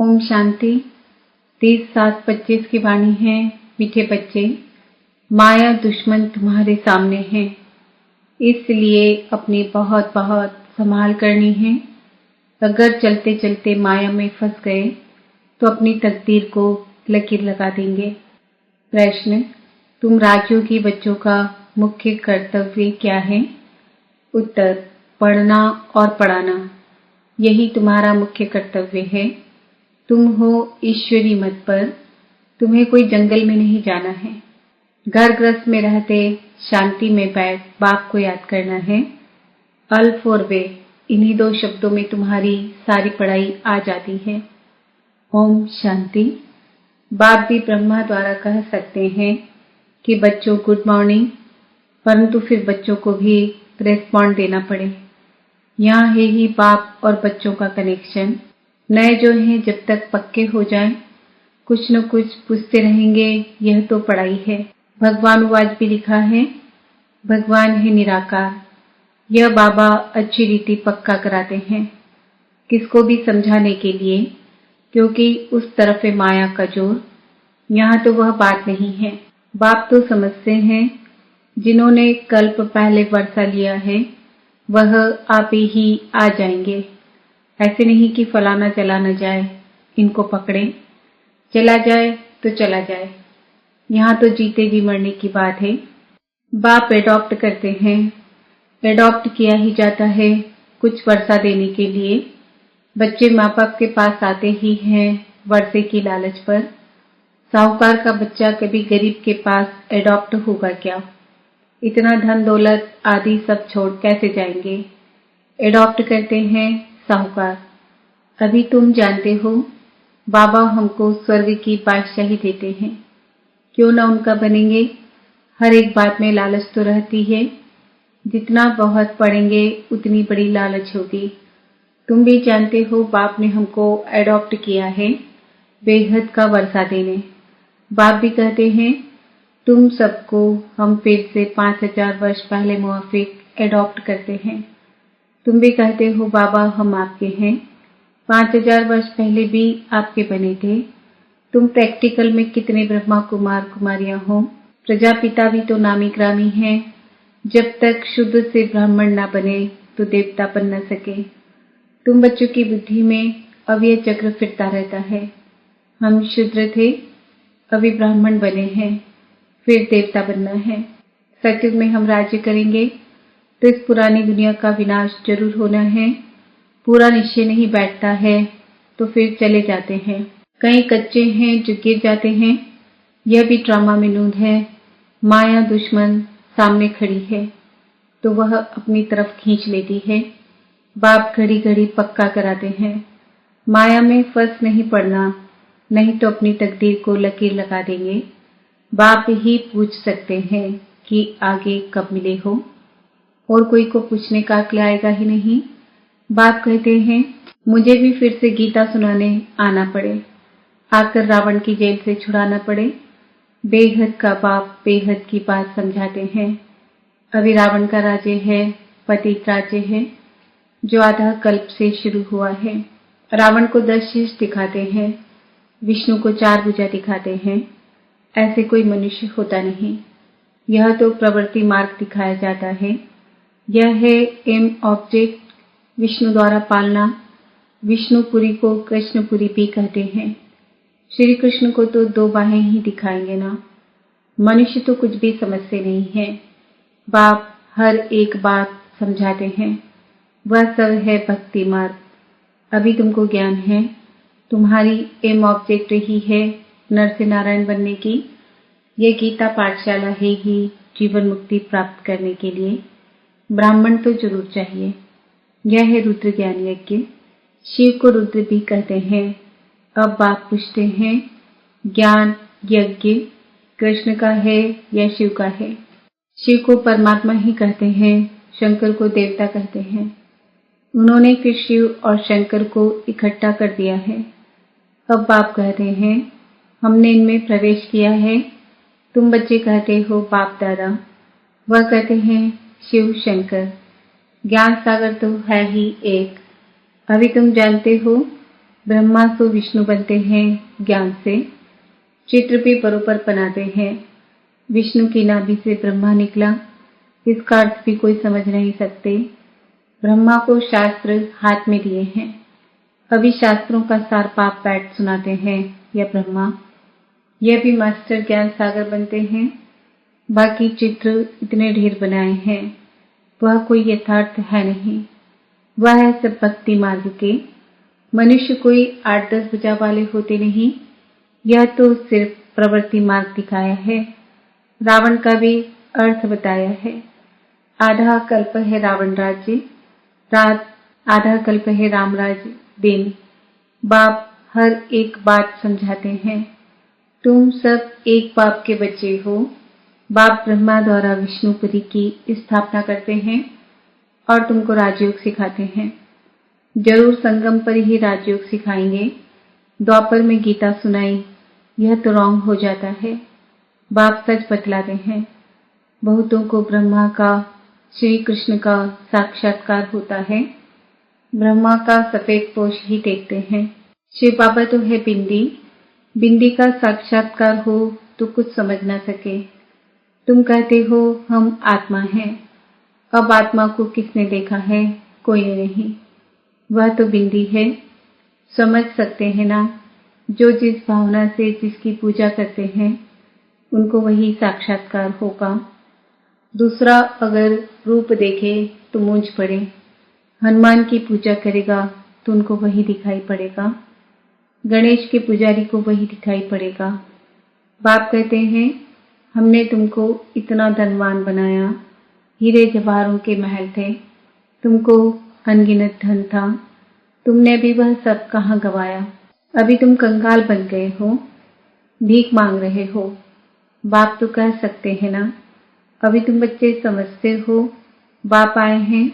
ओम शांति। 30/7/25 की वाणी है। मीठे बच्चे, माया दुश्मन तुम्हारे सामने है, इसलिए अपनी बहुत बहुत संभाल करनी है। अगर चलते चलते माया में फंस गए तो अपनी तकदीर को लकीर लगा देंगे। प्रश्न, तुम राजयोगी बच्चों का मुख्य कर्तव्य क्या है? उत्तर, पढ़ना और पढ़ाना, यही तुम्हारा मुख्य कर्तव्य है। तुम हो ईश्वरी मत पर, तुम्हें कोई जंगल में नहीं जाना है। घर गृहस्थ में रहते शांति में बैठ बाप को याद करना है। अल्फ और वे, इन्हीं 2 शब्दों में तुम्हारी सारी पढ़ाई आ जाती है। ओम शांति। बाप भी ब्रह्मा द्वारा कह सकते हैं कि बच्चों गुड मॉर्निंग, परंतु फिर बच्चों को भी रेस्पॉन्ड देना पड़े। यहाँ है ही बाप और बच्चों का कनेक्शन। नए जो हैं जब तक पक्के हो जाएं, कुछ न कुछ पूछते रहेंगे, यह तो पढ़ाई है। भगवानुवाद भी लिखा है, भगवान है निराकार। यह बाबा अच्छी रीति पक्का कराते हैं, किसको भी समझाने के लिए, क्योंकि उस तरफ है माया का जोर। यहाँ तो वह बात नहीं है। बाप तो समझते हैं, जिन्होंने कल्प पहले वर्षा लिया है वह आप ही आ जाएंगे। ऐसे नहीं कि फलाना चला न जाए, इनको पकड़ें, चला जाए तो चला जाए। यहाँ तो जीते जी मरने की बात है। बाप एडॉप्ट करते हैं, एडॉप्ट किया ही जाता है कुछ वर्षा देने के लिए। बच्चे माँ बाप के पास आते ही हैं वर्षे की लालच पर। साहूकार का बच्चा कभी गरीब के पास एडॉप्ट होगा क्या? इतना धन दौलत आदि सब छोड़ कैसे जाएंगे? एडॉप्ट करते हैं साहूकार। अभी तुम जानते हो, बाबा हमको स्वर्ग की बादशाही देते हैं, क्यों न उनका बनेंगे। हर एक बात में लालच तो रहती है, जितना बहुत पढ़ेंगे उतनी बड़ी लालच होगी। तुम भी जानते हो, बाप ने हमको एडॉप्ट किया है बेहद का वर्षा देने। बाप भी कहते हैं, तुम सबको हम फिर से 5000 वर्ष पहले मुआफिक एडॉप्ट करते हैं। तुम भी कहते हो बाबा हम आपके हैं, 5000 वर्ष पहले भी आपके बने थे। तुम प्रैक्टिकल में कितने ब्रह्मा कुमार कुमारियां हो। प्रजापिता भी तो नामी ग्रामी हैं। जब तक शुद्ध से ब्राह्मण ना बने तो देवता बन न सके। तुम बच्चों की बुद्धि में अव्यय चक्र फिरता रहता है। हम शूद्र थे, अभी ब्राह्मण बने हैं, फिर देवता बनना है। सतयुग में हम राज्य करेंगे तो इस पुरानी दुनिया का विनाश जरूर होना है। पूरा निश्चय नहीं बैठता है तो फिर चले जाते हैं। कई कच्चे हैं जो गिर जाते हैं। यह भी ड्रामा में नूंद है। माया दुश्मन सामने खड़ी है तो वह अपनी तरफ खींच लेती है। बाप घड़ी घड़ी पक्का कराते हैं, माया में फंस नहीं पड़ना, नहीं तो अपनी तकदीर को लकीर लगा देंगे। बाप ही पूछ सकते हैं कि आगे कब मिले हो, और कोई को पूछने का अक्ल आएगा ही नहीं। बाप कहते हैं, मुझे भी फिर से गीता सुनाने आना पड़े, आकर रावण की जेल से छुड़ाना पड़े। बेहद का बाप बेहद की बात समझाते हैं। अभी रावण का राज्य है, पतित राज्य है, जो आधा कल्प से शुरू हुआ है। रावण को 10 शीश दिखाते हैं, विष्णु को 4 भुजा दिखाते हैं। ऐसे कोई मनुष्य होता नहीं। यह तो प्रवृत्ति मार्ग दिखाया जाता है। यह है एम ऑब्जेक्ट, विष्णु द्वारा पालना। विष्णुपुरी को कृष्णपुरी भी कहते हैं। श्री कृष्ण को तो 2 बाहें ही दिखाएंगे ना। मनुष्य तो कुछ भी समझते नहीं है। बाप हर एक बात समझाते हैं। वह सब है भक्ति मार्ग। अभी तुमको ज्ञान है, तुम्हारी एम ऑब्जेक्ट ही है नर से नारायण बनने की। यह गीता पाठशाला है ही जीवन मुक्ति प्राप्त करने के लिए। ब्राह्मण तो जरूर चाहिए। यह है रुद्र ज्ञान यज्ञ। शिव को रुद्र भी कहते हैं। अब बात पूछते हैं, ज्ञान यज्ञ कृष्ण का है या शिव का है? शिव को परमात्मा ही कहते हैं, शंकर को देवता कहते हैं। उन्होंने फिर शिव और शंकर को इकट्ठा कर दिया है। अब बाप कहते हैं, हमने इनमें प्रवेश किया है। तुम बच्चे कहते हो बाप दादा, वह कहते हैं शिव शंकर। ज्ञान सागर तो है ही एक। अभी तुम जानते हो, ब्रह्मा तो विष्णु बनते हैं ज्ञान से, चित्र भी बरोबर बनाते हैं। विष्णु की नाभि से ब्रह्मा निकला, इसका अर्थ भी कोई समझ नहीं सकते। ब्रह्मा को शास्त्र हाथ में दिए हैं, अभी शास्त्रों का सार बाप बैठ सुनाते हैं या ब्रह्मा। यह भी मास्टर ज्ञान सागर बनते हैं। बाकी चित्र इतने ढेर बनाए हैं, वह कोई यथार्थ है नहीं, वह है सब भक्ति मार्ग के। मनुष्य कोई 8-10 भुजा वाले होते नहीं, यह तो सिर्फ प्रवृत्ति मार्ग दिखाया है। रावण का भी अर्थ बताया है। आधा कल्प है रावण राज्य, रात आधा कल्प है राम राज्य दिन। बाप हर एक बात समझाते हैं। तुम सब एक बाप के बच्चे हो। बाप ब्रह्मा द्वारा विष्णुपुरी की स्थापना करते हैं और तुमको राजयोग सिखाते हैं। जरूर संगम पर ही राजयोग सिखाएंगे। द्वापर में गीता सुनाई, यह तो रॉन्ग हो जाता है। बाप सच बतलाते हैं। बहुतों को ब्रह्मा का, श्री कृष्ण का साक्षात्कार होता है। ब्रह्मा का सफेद पोश ही देखते हैं। शिव बाबा तो है बिंदी, बिंदी का साक्षात्कार हो तो कुछ समझ ना सके। तुम कहते हो हम आत्मा हैं। अब आत्मा को किसने देखा है? कोई ने नहीं। वह तो बिंदी है। समझ सकते हैं ना, जो जिस भावना से जिसकी पूजा करते हैं उनको वही साक्षात्कार होगा। दूसरा अगर रूप देखे तो मूंझ पड़े। हनुमान की पूजा करेगा तो उनको वही दिखाई पड़ेगा। गणेश के पुजारी को वही दिखाई पड़ेगा। बाप कहते हैं हमने तुमको इतना धनवान बनाया, हीरे जवाहरों के महल थे, तुमको अनगिनत धन था, तुमने भी वह सब कहाँ गवाया। अभी तुम कंगाल बन गए हो, भीख मांग रहे हो। बाप तो कह सकते हैं ना, अभी तुम बच्चे समझते हो बाप आए हैं,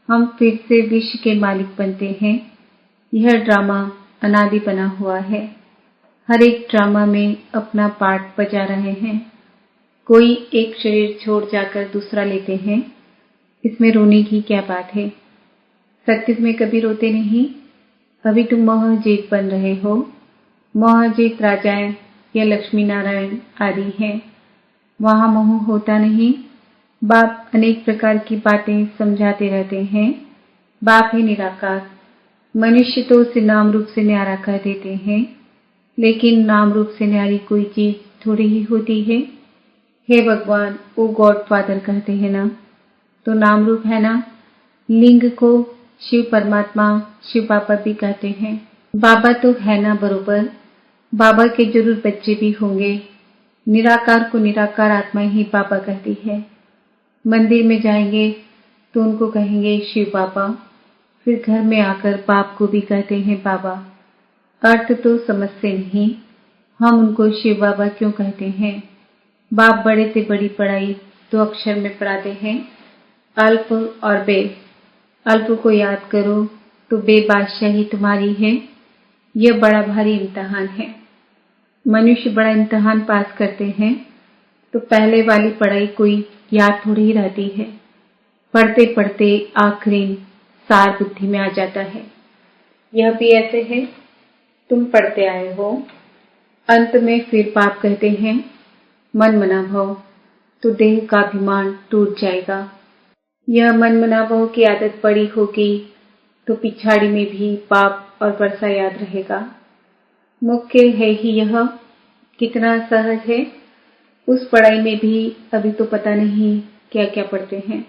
हम फिर से विश्व के मालिक बनते हैं। यह ड्रामा अनादि बना हुआ है। हर एक ड्रामा में अपना पार्ट बजा रहे हैं। कोई एक शरीर छोड़ जाकर दूसरा लेते हैं, इसमें रोने की क्या बात है? सत्युग में कभी रोते नहीं। अभी तुम मोहजीत बन रहे हो। मोहजीत राजाएं या लक्ष्मी नारायण आदि हैं, वहां मोह होता नहीं। बाप अनेक प्रकार की बातें समझाते रहते हैं। बाप है निराकार। मनुष्य तो उसे नाम रूप से न्यारा कह देते हैं, लेकिन नाम रूप से न्यारी कोई चीज थोड़ी ही होती है। हे भगवान, वो गॉड फादर कहते हैं ना, तो नाम रूप है ना। लिंग को शिव परमात्मा, शिव बाबा भी कहते हैं। बाबा तो है ना बरोबर। बाबा के जरूर बच्चे भी होंगे। निराकार को निराकार आत्मा ही बाबा कहती है। मंदिर में जाएंगे तो उनको कहेंगे शिव बाबा, फिर घर में आकर बाप को भी कहते हैं बाबा। अर्थ तो समझते नहीं, हम उनको शिव बाबा क्यों कहते हैं। बाप बड़े से बड़ी पढ़ाई दो अक्षर में पढ़ाते हैं, अल्प और बे। अल्प को याद करो तो बे बादशाही तुम्हारी है। यह बड़ा भारी इम्तिहान है। मनुष्य बड़ा इम्तिहान पास करते हैं तो पहले वाली पढ़ाई कोई याद थोड़ी ही रहती है। पढ़ते पढ़ते आखिरी सार बुद्धि में आ जाता है। यह भी ऐसे है, तुम पढ़ते आए हो, अंत में फिर बाप कहते हैं मन मना भव, तो देह का अभिमान टूट जाएगा। यह मन मना भव की आदत पड़ी होगी तो पिछाड़ी में भी बाप और वर्षा याद रहेगा। मुख्य है ही यह कितना सहज है। उस पढ़ाई में भी अभी तो पता नहीं क्या क्या पढ़ते हैं।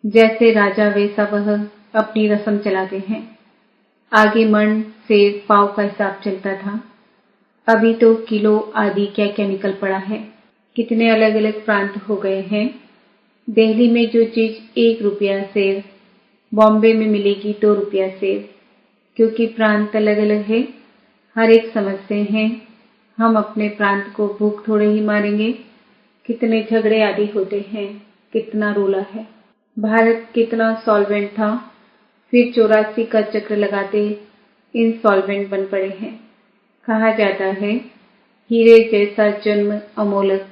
जैसे राजा वैसा वह अपनी रस्म चलाते हैं। आगे मन से पाव का हिसाब चलता था, अभी तो किलो आदि क्या क्या निकल पड़ा है। कितने अलग अलग प्रांत हो गए हैं। दिल्ली में जो चीज 1 रुपया सेर, बॉम्बे में मिलेगी 2 रुपया सेर, क्योंकि प्रांत अलग अलग है। हर एक समझते हैं हम अपने प्रांत को भूख थोड़े ही मारेंगे। कितने झगड़े आदि होते हैं, कितना रोला है। भारत कितना सॉल्वेंट था, फिर 84 का चक्र लगाते इंसॉल्वेंट बन पड़े हैं। कहा जाता है हीरे जैसा जन्म अमोलक,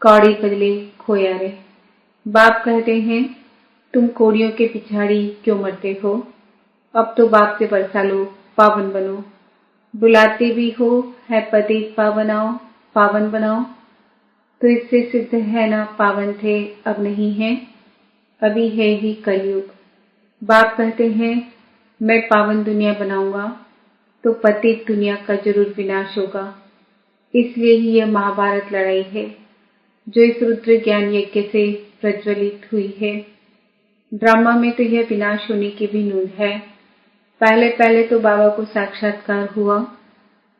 कौड़ी बदले खोया रे। बाप कहते हैं तुम कौड़ियों के पिछाड़ी क्यों मरते हो। अब तो बाप से बरसा लो, पावन बनो। बुलाते भी हो है पतित पावन आओ, पावन बनाओ। तो इससे सिद्ध है ना पावन थे अब नहीं है, अभी है ही कलयुग। बाप कहते हैं मैं पावन दुनिया बनाऊंगा तो पतित दुनिया का जरूर विनाश होगा। इसलिए ही यह महाभारत लड़ाई है जो इस रुद्र ज्ञान यज्ञ से प्रज्वलित हुई है। ड्रामा में तो यह विनाश होने की भी नूंद है। पहले पहले तो बाबा को साक्षात्कार हुआ,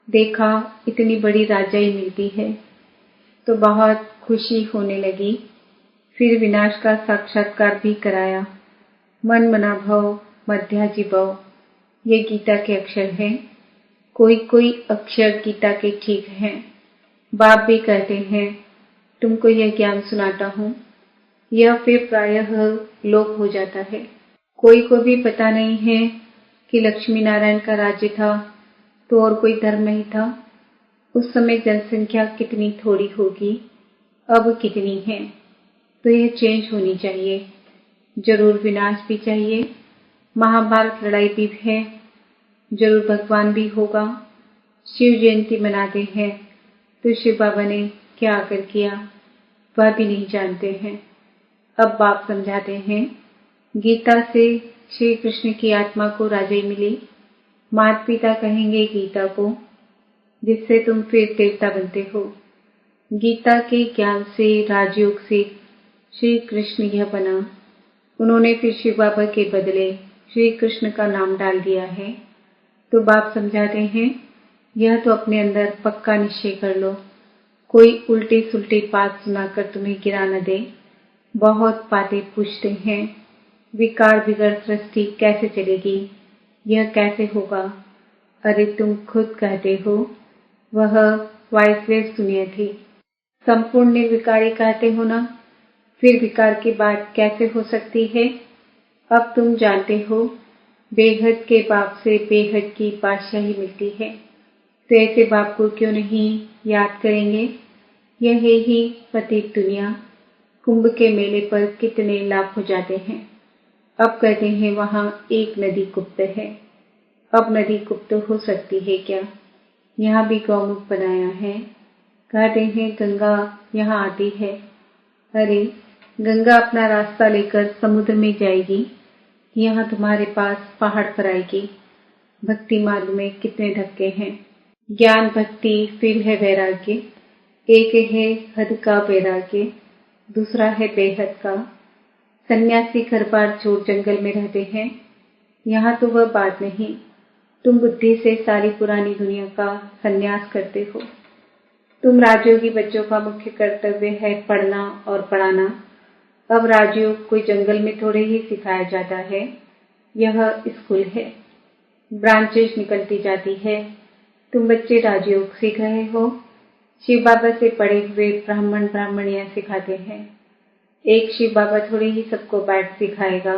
देखा इतनी बड़ी राजाई मिलती है तो बहुत खुशी होने लगी। फिर विनाश का साक्षात्कार भी कराया। मन मना भव मध्याजी भव, ये गीता के अक्षर हैं। कोई कोई अक्षर गीता के ठीक हैं। बाप भी कहते हैं तुमको यह ज्ञान सुनाता हूँ, यह फिर प्रायः लोप हो जाता है। कोई को भी पता नहीं है कि लक्ष्मी नारायण का राज्य था तो और कोई धर्म नहीं था। उस समय जनसंख्या कितनी थोड़ी होगी, अब कितनी है। तो यह चेंज होनी चाहिए। जरूर विनाश भी चाहिए। महाभारत लड़ाई भी है, जरूर भगवान भी होगा। शिव जयंती मनाते हैं तो शिव बाबा ने क्या आकर किया वह भी नहीं जानते हैं। अब बाप समझाते हैं गीता से श्री कृष्ण की आत्मा को राजाई मिली। माता पिता कहेंगे गीता को, जिससे तुम फिर देवता बनते हो। गीता के ज्ञान से राजयोग से श्री कृष्ण यह बना। उन्होंने फिर शिव बाबा के बदले श्री कृष्ण का नाम डाल दिया है। तो बाप समझाते हैं यह तो अपने अंदर पक्का निश्चय कर लो। कोई उल्टी सुल्टी बात सुनाकर तुम्हें गिरा न दे। बहुत बातें पूछते हैं, विकार बिगड़ सृष्टि कैसे चलेगी, यह कैसे होगा। अरे तुम खुद कहते हो वह वाइसलेस दुनिया थी। संपूर्ण निर्विकारी कहते हो ना, फिर विकार की बात कैसे हो सकती है। अब तुम जानते हो बेहद के बाप से बेहद की बादशाही मिलती है। तो ऐसे बाप को क्यों नहीं याद करेंगे। यह है ही पतित दुनिया। कुंभ के मेले पर कितने लाभ हो जाते हैं। अब कहते हैं वहां एक नदी गुप्त है। अब नदी गुप्त हो सकती है क्या। यहाँ भी गौमुख बनाया है। कहते हैं गंगा यहाँ आती है। अरे गंगा अपना रास्ता लेकर समुद्र में जाएगी, यहाँ तुम्हारे पास पहाड़ पर आएगी। भक्ति मार्ग में कितने धक्के हैं। ज्ञान भक्ति फिर है वैराग्य। एक है हद का वैराग्य, दूसरा है बेहद का। सन्यासी घर बार छोड़ जंगल में रहते हैं, यहाँ तो वह बात नहीं। तुम बुद्धि से सारी पुरानी दुनिया का संन्यास करते हो। तुम राजयोगी बच्चों का मुख्य कर्तव्य है पढ़ना और पढ़ाना। अब राजयोग कोई जंगल में थोड़े ही सिखाया जाता है, यह स्कूल है। ब्रांचेस निकलती जाती है। तुम बच्चे राजयोग सीख रहे हो। शिव बाबा से पढ़े हुए ब्राह्मण ब्राह्मणियां सिखाते हैं। एक शिव बाबा थोड़े ही सबको बैठ सिखाएगा।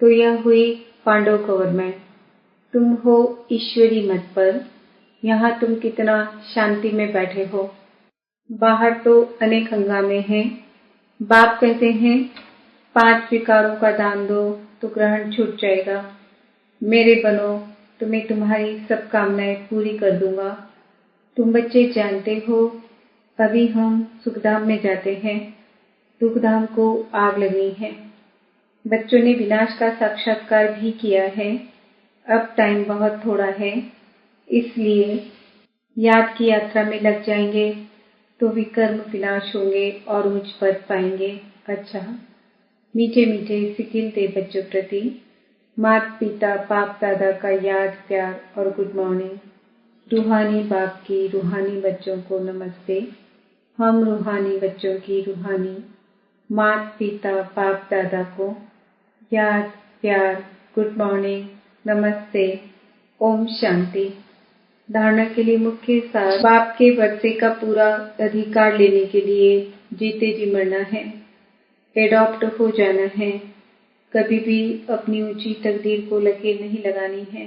तो यह हुई पांडव गवर्नमेंट। तुम हो ईश्वरी मत पर। यहाँ तुम कितना शांति में बैठे हो। बाहर तो अनेक हंगामे हैं। बाप कहते हैं 5 विकारों का दान दो तो ग्रहण छूट जाएगा। मेरे बनो तो मैं तुम्हारी सब कामनाएं पूरी कर दूंगा। तुम बच्चे जानते हो अभी हम सुखधाम में जाते हैं, दुखधाम को आग लगनी है। बच्चों ने विनाश का साक्षात्कार भी किया है। अब टाइम बहुत थोड़ा है, इसलिए याद की यात्रा में लग जाएंगे तो विकर्म विनाश होंगे और उच्च पद पाएंगे। अच्छा, मीठे मीठे सिकिल दे बच्चों प्रति माता पिता बाप दादा का याद प्यार और गुड मॉर्निंग। रूहानी बाप की रूहानी बच्चों को नमस्ते। हम रूहानी बच्चों की रूहानी माता पिता बाप दादा को याद प्यार गुड मॉर्निंग नमस्ते ओम शांति। धारणा के लिए मुख्य सार बाप के वर्षे का पूरा अधिकार लेने के लिए जीते जी मरना है, एडॉप्ट हो जाना है। कभी भी अपनी ऊंची तकदीर को लकीर नहीं लगानी है।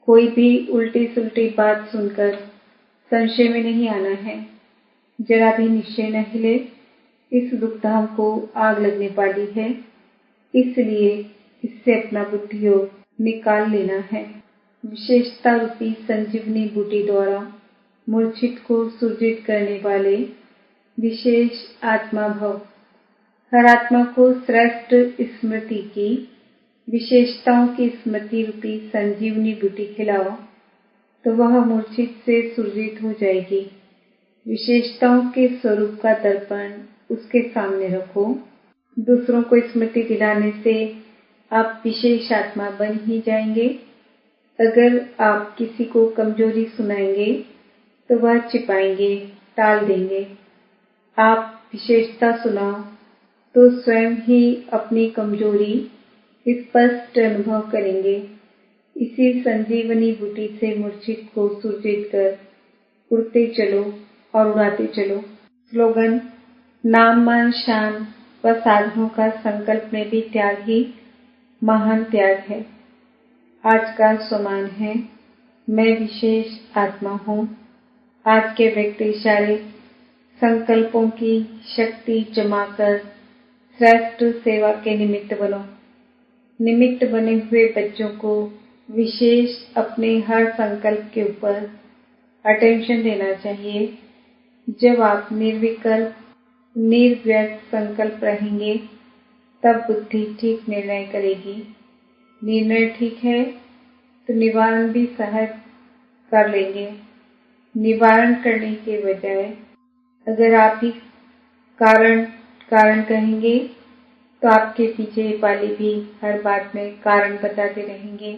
कोई भी उल्टी सुल्टी बात सुनकर संशय में नहीं आना है। जरा भी निश्चय न हिले, इस दुखधाम को आग लगने वाली है, इसलिए इससे अपना बुद्धि योग निकाल लेना है। विशेषता रूपी संजीवनी बूटी द्वारा मूर्छित को सुरजित करने वाले विशेष आत्मा भव। हर आत्मा को श्रेष्ठ स्मृति की विशेषताओं की स्मृति रूपी संजीवनी बूटी खिलाओ तो वह मूर्छित से सुरजित हो जाएगी। विशेषताओं के स्वरूप का दर्पण उसके सामने रखो। दूसरों को स्मृति दिलाने से आप विशेष आत्मा बन ही जाएंगे। अगर आप किसी को कमजोरी सुनाएंगे तो वह छिपाएंगे, टाल देंगे। आप विशेषता सुनाओ तो स्वयं ही अपनी कमजोरी स्पष्ट अनुभव करेंगे। इसी संजीवनी बूटी से मूर्छित को सुरजित कर उड़ते चलो और उड़ाते चलो। स्लोगन: नाम मान शान व साधनों का संकल्प में भी त्याग ही महान त्याग है। आज का स्वमान है, मैं विशेष आत्मा हूँ। आज के व्यक्ति सारे संकल्पों की शक्ति जमाकर श्रेष्ठ सेवा के निमित्त बनो। निमित्त बने हुए बच्चों को विशेष अपने हर संकल्प के ऊपर अटेंशन देना चाहिए। जब आप निर्विकल्प निर्व्यक्त संकल्प रहेंगे तब बुद्धि ठीक निर्णय करेगी। निर्णय ठीक है तो निवारण भी सहज कर लेंगे। निवारण करने के बजाय अगर आप ही कारण कारण कहेंगे तो आपके पीछे वाले भी हर बात में कारण बताते रहेंगे।